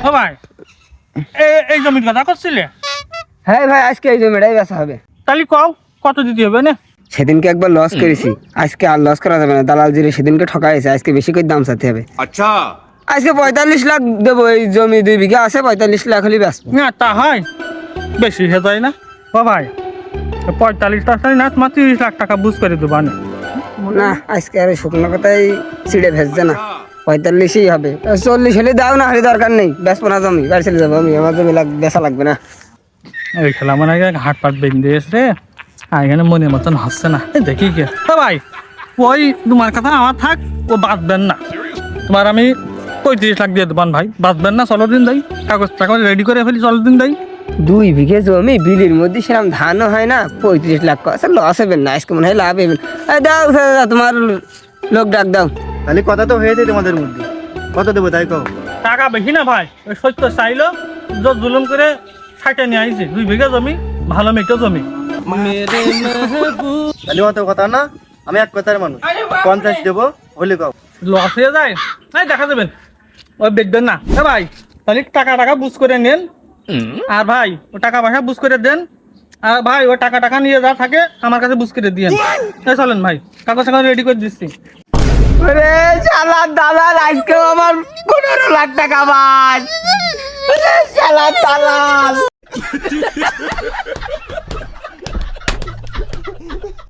ও ভাই এই জমির কথা করছিলে? হ্যাঁ ভাই, আজকে এই জমিটাই বেচা হবে। তাহলে কও কত দিতে হবে না? সেদিনকে একবার লস করেছি, আজকে আর লস করা যাবে না। দালাল জিরে সেদিনকে ঠকাইছে, আজকে বেশি করে দাম চাইতে হবে। अच्छा আজকে 45 লাখ দেবো। এই জমি 2 বিঘা আছে, 45 লাখ হলে বেচবো। না তা হয়, বেশি হয়ে যায় না? ও ভাই 45 টাকা না, তোমার 30 লাখ টাকা বুঝ করে দেবা না? না, আজকে আর শুকনো কথাই ছিঁড়ে ভেজছে না, 45ই হবে। 40 হলে দাও, না হলে দরকার নেই, বেচবো না জমি, বাড়ি চলে যাবো আমি। আমার জমি বেচা লাগবে না। এই খেলা মনে হয় হাট পাট বেঁধে এসে এখানে মনের মতন হচ্ছে না। দেখি কে ও ভাই, ওই তোমার কথা আমার থাক, ও বাঁচবেন না। তোমার আমি 35 লাখ দিয়ে দেবান ভাই, বাঁচবেন না? চলো দিন দেয়, কাগজ টাগজ রেডি করে ফেলি, চলো দিন দেয়। 2 বিঘে জমি, বিলির মধ্যে সেরকম ধানও হয় না। 35 লাখ আছে, লস হবে না, আজকে মনে হয় লাভ হবে। দাও তোমার লোক ডাক দাও। তাহলে কথা তো হয়েছে তোমাদের মধ্যে, কত দেবো তাই কও। টাকা বেশি না ভাই, ওই 70 চাইলো, যত জুলুম করে সাইটে নিয়ে আইছি। 2 বিঘা জমি, ভালো মেটো জমি। তাহলে অত কথা না, আমি এক কথার মানুষ, 50 দেবো বলে কও। লস হয়ে যায়, এই দেখা যাবেন, ওই বেচবেন না। হ্যাঁ ভাই, তাহলে টাকা বুঝ করে নেন। আর ভাই ও টাকা পয়সা বুঝ করে দেন। আর ভাই ও টাকা নিয়ে যা থাকে আমার কাছে বুঝ করে দিয়েন। চলেন ভাই, কাগজ টাকা রেডি করে দিচ্ছি। ওরে শালা দালাল, আজকেও আমার 15 লাখ টাকা বাদ। ওরে শালা দালাল।